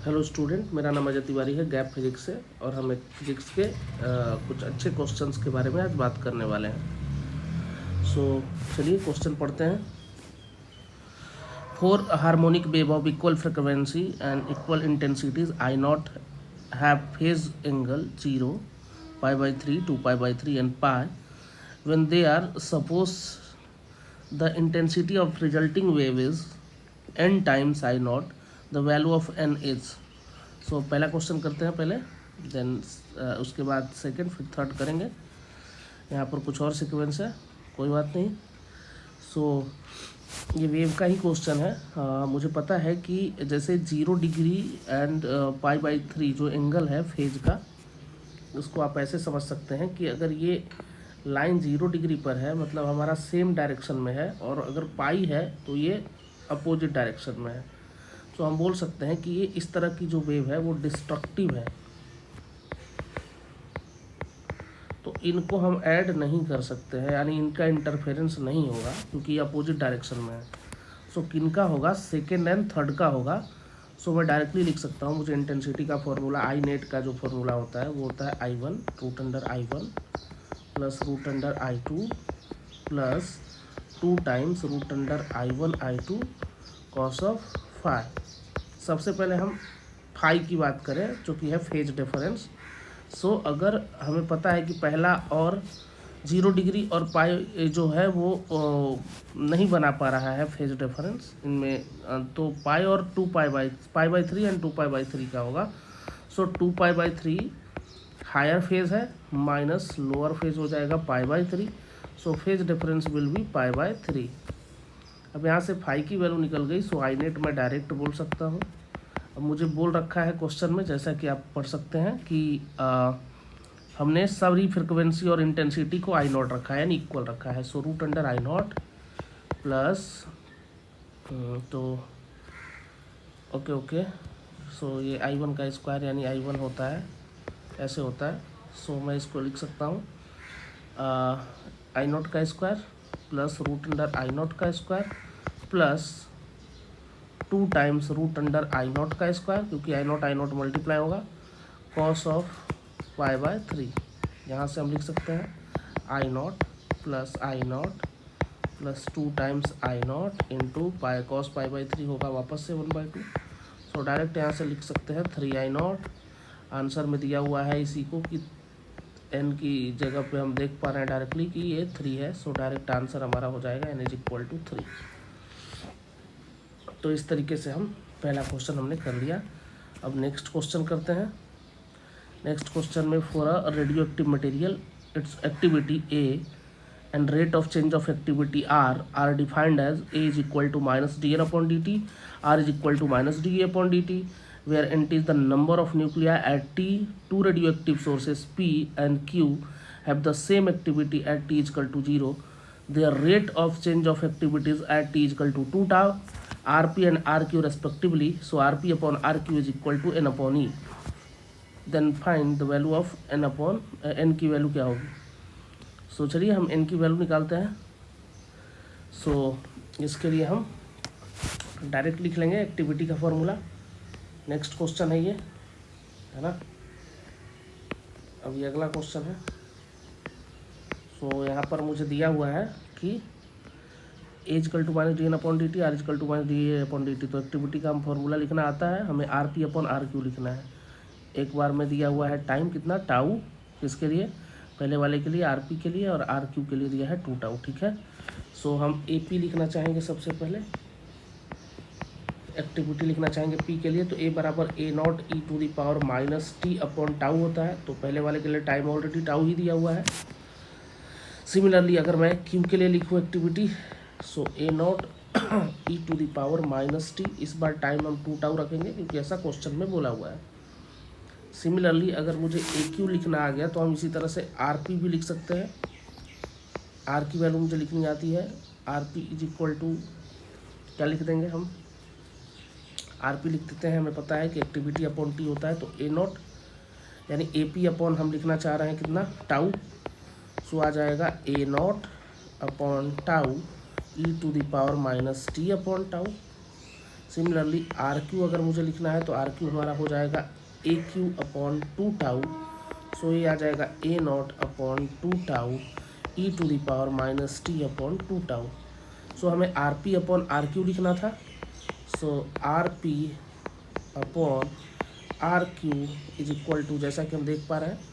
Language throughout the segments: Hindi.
हेलो स्टूडेंट, मेरा नाम अजय तिवारी है गैप फिजिक्स से और हम एक फिजिक्स के कुछ अच्छे क्वेश्चंस के बारे में आज बात करने वाले हैं। चलिए क्वेश्चन पढ़ते हैं। Four harmonic wave of equal frequency and equal intensities I naught have phase angle 0, π/3, 2π/3 and pi when they are suppose the intensity of resulting wave is n times I naught, the value of n is। पहला क्वेश्चन करते हैं पहले, देन उसके बाद सेकंड, फिर थर्ड करेंगे। यहाँ पर कुछ और सीक्वेंस है, कोई बात नहीं। ये वेव का ही क्वेश्चन है। मुझे पता है कि जैसे 0 डिग्री एंड π/3 जो एंगल है फेज का, उसको आप ऐसे समझ सकते हैं कि अगर ये लाइन 0 डिग्री पर है मतलब हमारा सेम डायरेक्शन में है, और अगर पाई है तो ये अपोजिट डायरेक्शन में है। तो हम बोल सकते हैं कि ये इस तरह की जो वेव है वो डिस्ट्रक्टिव है, तो इनको हम ऐड नहीं कर सकते हैं, यानी इनका इंटरफेरेंस नहीं होगा क्योंकि ये अपोजिट डायरेक्शन में है। किनका होगा? सेकेंड एंड थर्ड का होगा। मैं डायरेक्टली लिख सकता हूँ। मुझे इंटेंसिटी का फॉर्मूला, आई नेट का जो फॉर्मूला होता है वो होता है I1 √I1 plus √I2 plus 2 times √I1 I2 cos of phi. सबसे पहले हम फाई की बात करें जो कि है फेज डिफरेंस। अगर हमें पता है कि पहला और 0 डिग्री और पाई जो है वो नहीं बना पा रहा है फेज डिफरेंस इनमें, तो पाई और 2π/3 एंड 2π/3 का होगा। 2π/3 हायर फेज है माइनस लोअर फेज हो जाएगा π/3। Phase difference will be π/3। अब यहाँ से फाई की वैल्यू निकल गई, आई नेट मैं डायरेक्ट बोल सकता हूँ। अब मुझे बोल रखा है क्वेश्चन में, जैसा कि आप पढ़ सकते हैं कि हमने सभी फ्रिक्वेंसी और इंटेंसिटी को आई नॉट रखा है, यानी इक्वल रखा है। √I0 प्लस तो ओके ये I1 का स्क्वायर यानी I1 होता है, ऐसे होता है। मैं इसको लिख सकता हूँ I0 का स्क्वायर प्लस √I0 का स्क्वायर प्लस 2 टाइम्स √I0 का स्क्वायर, क्योंकि I0 मल्टीप्लाई होगा, कॉस ऑफ π/3। यहाँ से हम लिख सकते हैं I0 plus 2 times I0 into pi, cos π/3 होगा वापस से 1/2। डायरेक्ट यहाँ से लिख सकते हैं 3I0। आंसर में दिया हुआ है इसी को कि n की जगह पे हम देख पा रहे हैं डायरेक्टली कि ये 3 है। डायरेक्ट आंसर हमारा हो जाएगा n = 3। तो इस तरीके से हम पहला क्वेश्चन हमने कर लिया। अब नेक्स्ट क्वेश्चन करते हैं। नेक्स्ट क्वेश्चन में for a radioactive material its activity A and rate of change of activity R defined as A = -dN/dt, R = -dA/dt, where Nt is the number of nuclei at T, two radioactive sources P and Q have the same activity at T = 0. Their rate of change of activities at T = 2 tau, Rp and Rq respectively. Rp/Rq is equal to N/E. Then find the value of N की वैल्यू क्या होगी। चलिए हम N की वैल्यू निकालते हैं। इसके लिए हम डायरेक्ट लिख लेंगे एक्टिविटी का फॉर्मूला। नेक्स्ट क्वेश्चन है ये, है ना। अब ये अगला क्वेश्चन है। यहाँ पर मुझे दिया हुआ है कि A = -dN/dt, R = -dA/dt। तो एक्टिविटी का हम फॉर्मूला लिखना आता है, हमें Rp/Rq लिखना है। एक बार में दिया हुआ है टाइम कितना, टाउ, किसके लिए? पहले वाले के लिए Rp के लिए, और Rq के लिए दिया है 2 टाउ, ठीक है। हम AP लिखना चाहेंगे सबसे पहले, एक्टिविटी लिखना चाहेंगे P के लिए। तो A = A0 e⁻t/टाउ होता है। तो पहले वाले के लिए टाइम ऑलरेडी टाउ ही दिया हुआ है। सिमिलरली अगर मैं Q के लिए लिखूँ एक्टिविटी, A0 e⁻t, इस बार टाइम हम 2 टाउ रखेंगे क्योंकि ऐसा क्वेश्चन में बोला हुआ है। सिमिलरली अगर मुझे AQ लिखना आ गया तो हम इसी तरह से RP भी लिख सकते हैं। R की वैल्यू मुझे लिखनी आती है, RP = क्या लिख देंगे हम, RP लिख देते हैं। हमें पता है कि एक्टिविटी अपॉन T होता है, तो A0 यानी AP अपॉन हम लिखना चाह रहे हैं कितना, टाउ। आ जाएगा A0/टाउ e⁻t/टाउ। सिमिलरली आर क्यू अगर मुझे लिखना है तो आर क्यू हमारा हो जाएगा A Q upon 2 tau, so ये आ जाएगा A naught upon 2 tau e to the power minus t upon 2 tau. So हमें R P upon R Q लिखना था, so R P upon R Q is equal to, जैसा कि हम देख पा रहे हैं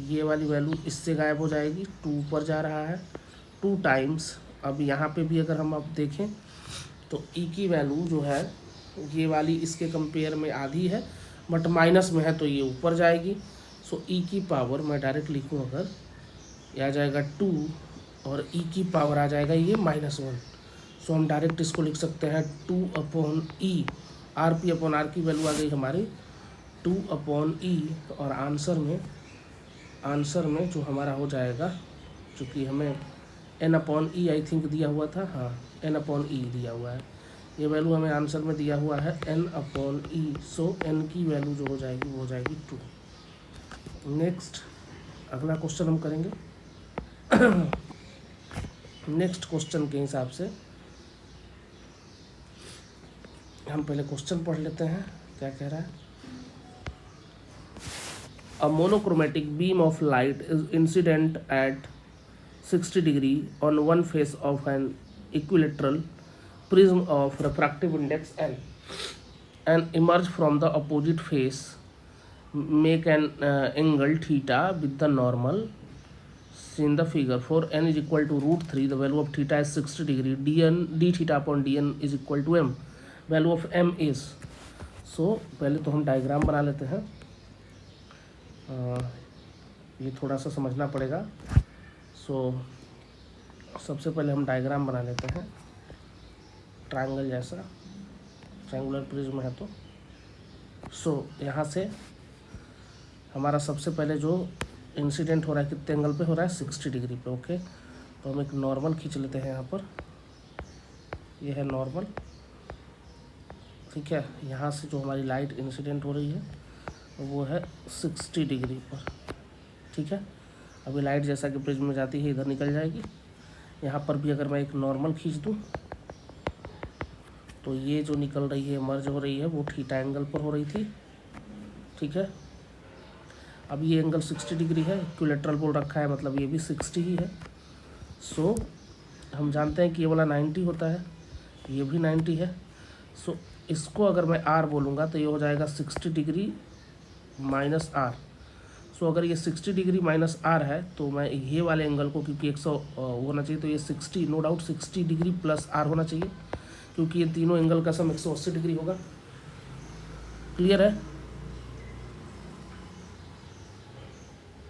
ये वाली वैल्यू इससे गायब हो जाएगी, 2 ऊपर जा रहा है 2 टाइम्स। अब यहाँ पे भी अगर हम अब देखें तो ई की वैल्यू जो है ये वाली इसके कंपेयर में आधी है, बट माइनस में है तो ये ऊपर जाएगी। सो ई की पावर मैं डायरेक्ट लिखूँ अगर, ये आ जाएगा 2 और ई की पावर आ जाएगा ये -1। सो हम डायरेक्ट इसको लिख सकते हैं 2 upon E, R P upon R की वैल्यू आ गई हमारी 2 अपॉन ई, और आंसर में जो हमारा हो जाएगा, चूँकि हमें N upon E I think दिया हुआ था, हाँ एन अपॉन ई दिया हुआ है, ये वैल्यू हमें आंसर में दिया हुआ है एन अपॉन ई। सो एन की वैल्यू जो हो जाएगी वो हो जाएगी 2। नेक्स्ट अगला क्वेश्चन हम करेंगे। नेक्स्ट क्वेश्चन के हिसाब से हम पहले क्वेश्चन पढ़ लेते हैं क्या कह रहा है। A monochromatic beam of light is incident at 60 degree on one face of an equilateral prism of refractive index n, and emerge from the opposite face, make an angle theta with the normal in the figure. For n is equal to √3, the value of theta is 60 degree, d theta upon dn is equal to m, value of m is। so पहले तो हम डायग्राम बना लेते हैं, ये थोड़ा सा समझना पड़ेगा। सो सबसे पहले हम डायग्राम बना लेते हैं, ट्रायंगल जैसा, ट्रायंगुलर प्रिज्म है तो। सो यहाँ से हमारा सबसे पहले जो इंसिडेंट हो रहा है कितने एंगल पे हो रहा है, 60 डिग्री पे। ओके, तो हम एक नॉर्मल खींच लेते हैं यहाँ पर, ये है नॉर्मल, ठीक है। यहाँ से जो हमारी लाइट इंसिडेंट हो रही है वो है 60 डिग्री पर, ठीक है। अभी लाइट जैसा कि प्रिज्म में जाती है इधर निकल जाएगी। यहाँ पर भी अगर मैं एक नॉर्मल खींच दूँ तो ये जो निकल रही है मर्ज हो रही है वो थीटा एंगल पर हो रही थी, ठीक है। अब ये एंगल 60 डिग्री है, इक्विलैटरल बोल रखा है मतलब ये भी 60 ही है। सो हम जानते हैं कि ये वाला 90 होता है, ये भी 90 है। सो इसको अगर मैं आर बोलूँगा तो ये हो जाएगा 60 डिग्री माइनस आर। सो अगर ये 60 डिग्री माइनस आर है तो मैं ये वाले एंगल को, क्योंकि 100 होना चाहिए तो ये 60 no doubt 60 degree plus R होना चाहिए, क्योंकि ये तीनों एंगल का सम 180 डिग्री होगा। क्लियर है?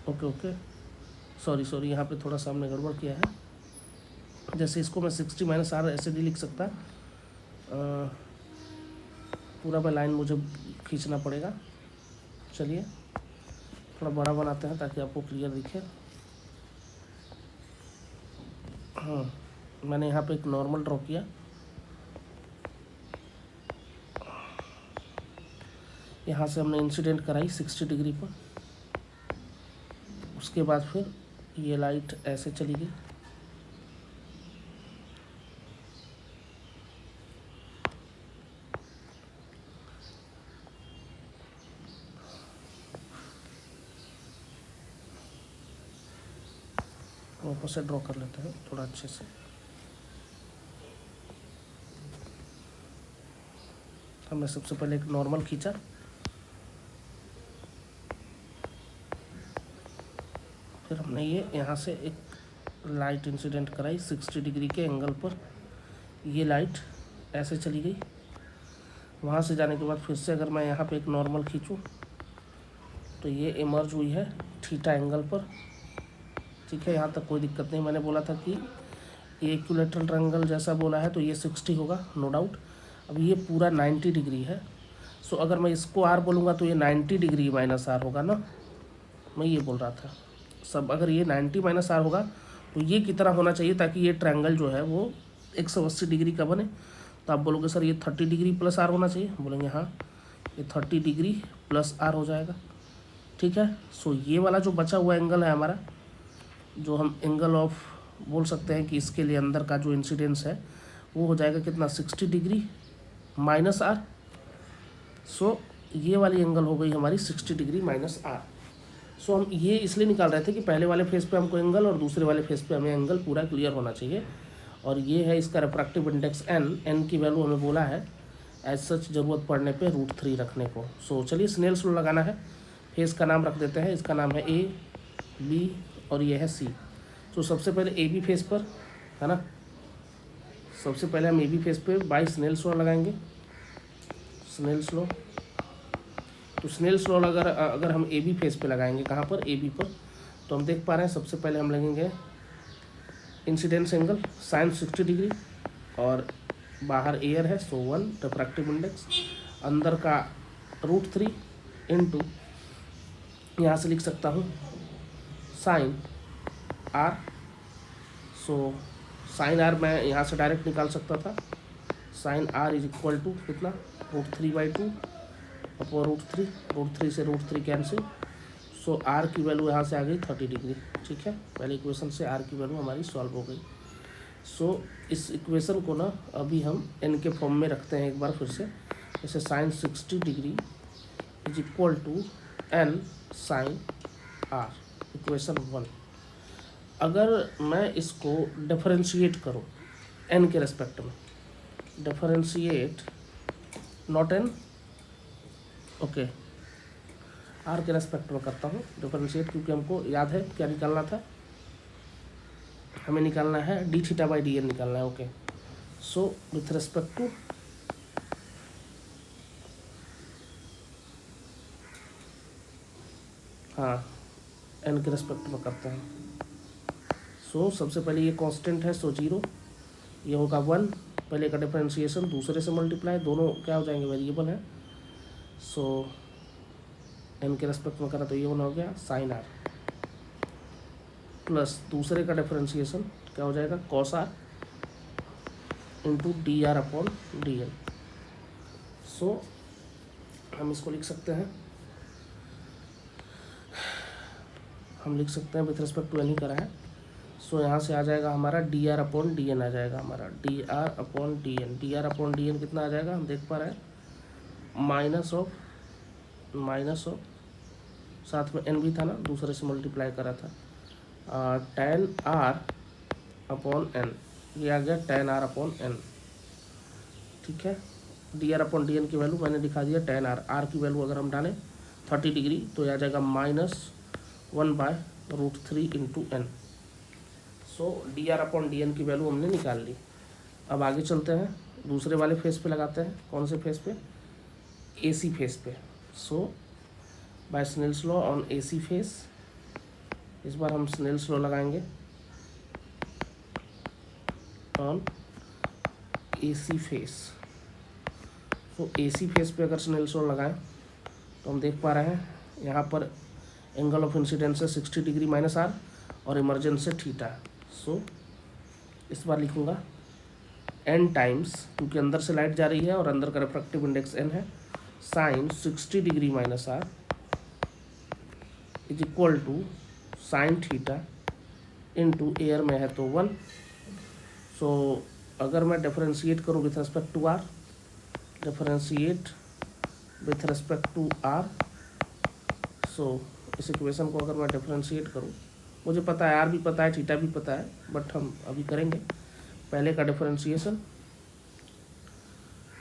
ओके सॉरी यहाँ पे थोड़ा सा हमने गड़बड़ किया है। जैसे इसको मैं 60 माइनस आर ऐसे नहीं लिख सकता, पूरा मैं लाइन मुझे खींचना पड़ेगा। चलिए थोड़ा बड़ा बनाते हैं ताकि आपको क्लियर दिखे। हाँ, मैंने यहाँ पे एक नॉर्मल ड्रॉ किया, यहाँ से हमने इंसिडेंट कराई 60 डिग्री पर, उसके बाद फिर ये लाइट ऐसे चली गई, वापस से ड्रॉ कर लेते हैं थोड़ा अच्छे से। हमने सबसे पहले एक नॉर्मल खींचा, फिर हमने ये यहाँ से एक लाइट इंसिडेंट कराई 60 डिग्री के एंगल पर, ये लाइट ऐसे चली गई। वहाँ से जाने के बाद फिर से अगर मैं यहाँ पे एक नॉर्मल खींचूँ तो ये इमर्ज हुई है थीटा एंगल पर, ठीक है। यहाँ तक कोई दिक्कत नहीं। मैंने बोला था कि ये इक्विलैटरल ट्रायंगल जैसा बोला है तो ये 60 होगा नो डाउट। अब ये पूरा 90 डिग्री है, सो अगर मैं इसको आर बोलूँगा तो ये 90 डिग्री माइनस आर होगा ना, मैं ये बोल रहा था सब। अगर ये 90 माइनस आर होगा तो ये कितना होना चाहिए ताकि ये ट्रायंगल जो है वो 180 डिग्री का बने। तो आप बोलोगे सर ये 30 डिग्री प्लस आर होना चाहिए, बोलेंगे हाँ ये 30 डिग्री प्लस आर हो जाएगा, ठीक है। सो ये वाला जो बचा हुआ एंगल है हमारा, जो हम एंगल ऑफ बोल सकते हैं कि इसके लिए अंदर का जो इंसिडेंस है वो हो जाएगा कितना, 60 डिग्री माइनस आर। सो ये वाली एंगल हो गई हमारी 60 डिग्री माइनस आर। सो हम ये इसलिए निकाल रहे थे कि पहले वाले फेस पे हमको एंगल और दूसरे वाले फेस पे हमें एंगल पूरा क्लियर होना चाहिए। और ये है इसका रिफ्रैक्टिव इंडेक्स एन की वैल्यू हमें बोला है एज सच ज़रूरत पड़ने पे √3 रखने को। सो चलिए स्नेल्स लॉ लगाना है। फेस का नाम रख देते हैं, इसका नाम है ए बी और ये है सी। तो सबसे पहले ए बी फेस पर है ना, सबसे पहले हम ए बी फेस पे बाय स्नेल्स लॉ लगाएंगे। स्नेल्स लॉ, तो स्नेल्स लॉ अगर हम ए बी फेस पे लगाएंगे, कहाँ पर, ए बी पर, तो हम देख पा रहे हैं सबसे पहले हम लगेंगे इंसिडेंस एंगल साइन 60 डिग्री और बाहर एयर है सो 1 रिफ्रैक्टिव इंडेक्स, अंदर का √3 इंटू यहाँ से लिख सकता हूँ sine R. So sine R मैं यहाँ से डायरेक्ट निकाल सकता था, sine R is equal to कितना, √3/2 अपॉन √3 से √3 कैंसिल। सो आर की वैल्यू यहाँ से आ गई 30 डिग्री। ठीक है, पहले इक्वेशन से आर की वैल्यू हमारी सॉल्व हो गई। सो इस इक्वेशन को ना अभी हम एन के फॉर्म में रखते हैं एक बार फिर से, जैसे sine 60 degree is equal to N sine R, equation 1। अगर मैं इसको डिफरेंशिएट करूँ एन के रेस्पेक्ट में, differentiate not N, okay, R के रेस्पेक्ट में करता हूँ डिफरेंशिएट, क्योंकि हमको याद है क्या निकालना था, हमें निकालना है dθ/dn निकालना है। Okay, so with respect to हाँ एन के रेस्पेक्ट में करते हैं। सो सबसे पहले ये कांस्टेंट है, सो 0, ये होगा 1, पहले का डिफरेंशिएशन दूसरे से मल्टीप्लाई, दोनों क्या हो जाएंगे, वेरिएबल है। सो एन के रेस्पेक्ट में करा तो ये होना हो गया साइन आर, प्लस दूसरे का डिफरेंशिएशन क्या हो जाएगा, कॉस आर इंटू dr/dn। सो हम इसको लिख सकते हैं, हम लिख सकते हैं विथ रिस्पेक्ट टू एन ही करा है। सो यहाँ से आ जाएगा हमारा dr/dn आ जाएगा हमारा dr/dn। dr/dn कितना आ जाएगा, हम देख पा रहे हैं माइनस ऑफ साथ में एन भी था ना, दूसरे से मल्टीप्लाई करा था, tan r/n, ये आ गया tan r/n। ठीक है, dr/dn की वैल्यू मैंने दिखा दिया tan r, r की वैल्यू अगर हम डालें 30 डिग्री तो आ जाएगा -1/√3 इंटू एन। सो dr/dn की वैल्यू हमने निकाल ली। अब आगे चलते हैं, दूसरे वाले फेस पे लगाते हैं। कौन से फेस पे, AC फेस पे। So by Snell's law on AC face, इस बार हम स्नेल्स लॉ लगाएंगे ऑन AC फेस। तो AC फेस पे अगर स्नेल्स लॉ लगाएं तो हम देख पा रहे हैं यहाँ पर एंगल ऑफ इंसिडेंस है 60 डिग्री माइनस आर और इमर्जेंस है थीटा। सो इस बार लिखूँगा n टाइम्स, क्योंकि अंदर से लाइट जा रही है और अंदर का रिफ्रैक्टिव इंडेक्स n है, sine 60 degree minus R is equal to sine theta into air में है तो 1। सो अगर मैं डिफरेंशिएट करूँ with respect to R, differentiate with respect to R, so इस इक्वेशन को अगर मैं डिफरेंशिएट करूँ, मुझे पता है आर भी पता है, थीटा भी पता है, बट हम अभी करेंगे पहले का डिफरेंशिएशन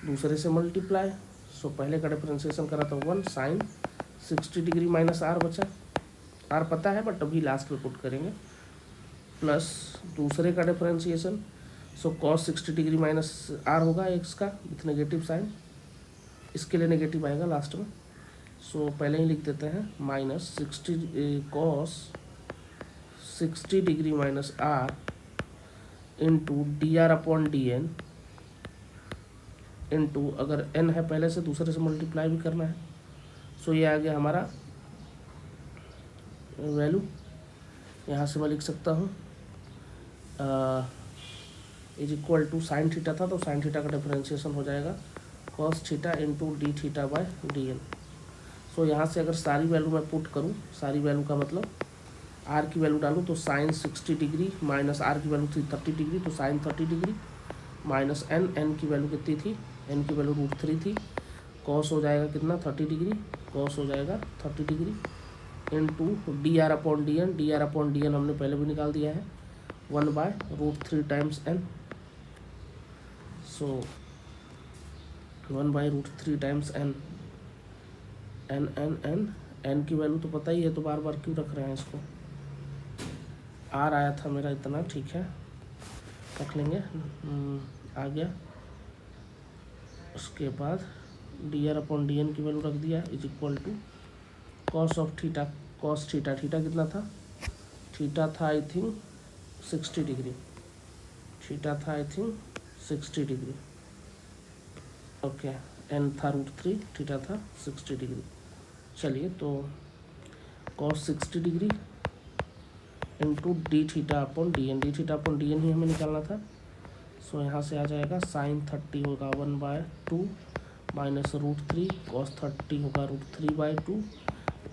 दूसरे से मल्टीप्लाई। सो पहले का डिफरेंशिएशन करा तो 1 साइन 60 डिग्री माइनस आर बचा, आर पता है बट अभी लास्ट में पुट करेंगे, प्लस दूसरे का differentiation, so cos 60 degree minus R होगा एक्स का विथ नेगेटिव साइन, इसके लिए नेगेटिव आएगा लास्ट में। सो पहले ही लिख देते हैं -60 cos 60 degree minus R into dr/dn into, अगर n है पहले से दूसरे से मल्टीप्लाई भी करना है। सो ये आ गया हमारा वैल्यू, यहाँ से मैं लिख सकता हूँ is equal to sine theta था तो साइन थीटा का डिफरेंशिएशन हो जाएगा कॉस थीटा इंटू dθ/dn। सो यहाँ से अगर सारी वैल्यू मैं पुट करूँ, सारी वैल्यू का मतलब आर की वैल्यू डालूँ तो साइन 60 डिग्री माइनस आर की वैल्यू थी 30 डिग्री, तो साइन 30 डिग्री माइनस एन की वैल्यू कितनी थी एन की वैल्यू √3 थी, कॉस हो जाएगा कितना 30 डिग्री, कॉस हो जाएगा 30 डिग्री इनटू dr/dn, dr/dn हमने पहले भी निकाल दिया है 1/√3 टाइम्स n, सो 1/√3 टाइम्स n, n की वैल्यू तो पता ही है, तो बार बार क्यों रख रहे हैं इसको। आर आया था मेरा इतना, ठीक है रख लेंगे, आ गया। उसके बाद dr/dn की वैल्यू रख दिया is equal to cos of theta, cos theta, theta कितना था, थीटा था आई थिंक 60 डिग्री, थीटा था I think 60 degree, okay, N था √3, थीटा था 60 डिग्री। चलिए तो cos 60 degree into d(θ/dn), d(θ/dn) ही हमें निकालना था। सो यहाँ से आ जाएगा sin 30 होगा 1/2 माइनस √3, cos 30 होगा √3/2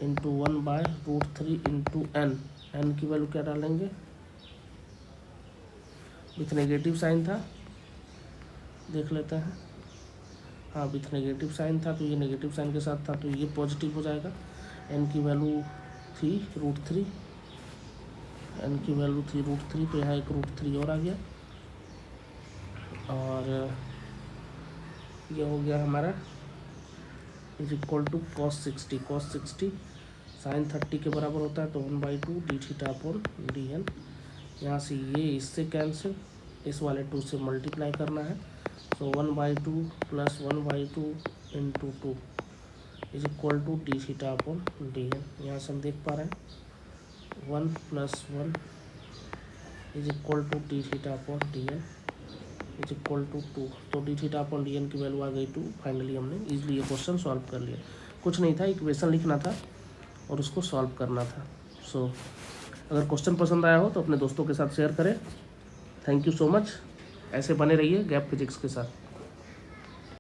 इंटू 1/√3 इंटू n की वैल्यू क्या डालेंगे, विथ नेगेटिव साइन था, देख लेते हैं, हाँ विथ नेगेटिव साइन था, तो ये नेगेटिव साइन के साथ था तो ये पॉजिटिव हो जाएगा। n की वैल्यू थी √3, n की वैल्यू थी √3, तो यहाँ एक √3 और आ गया, और ये हो गया हमारा is equal to cos 60, cos 60 sin 30 के बराबर होता है, तो 1/2 dθ/dn, यहाँ से ये इससे कैंसिल, इस वाले 2 से मल्टीप्लाई करना है, तो 1/2 plus 1/2 into 2 is equal to dθ/dn। यहाँ से हम देख पा रहे हैं 1 + 1 is equal to dθ/dn is equal to 2, तो dθ/dn की वैल्यू आ गई 2। फाइनली हमने इजीली ये क्वेश्चन सॉल्व कर लिया, कुछ नहीं था, इक्वेशन लिखना था और उसको सॉल्व करना था। सो अगर क्वेश्चन पसंद आया हो तो अपने दोस्तों के साथ शेयर करें। थैंक यू सो मच, ऐसे बने रहिए गैप फिजिक्स के साथ।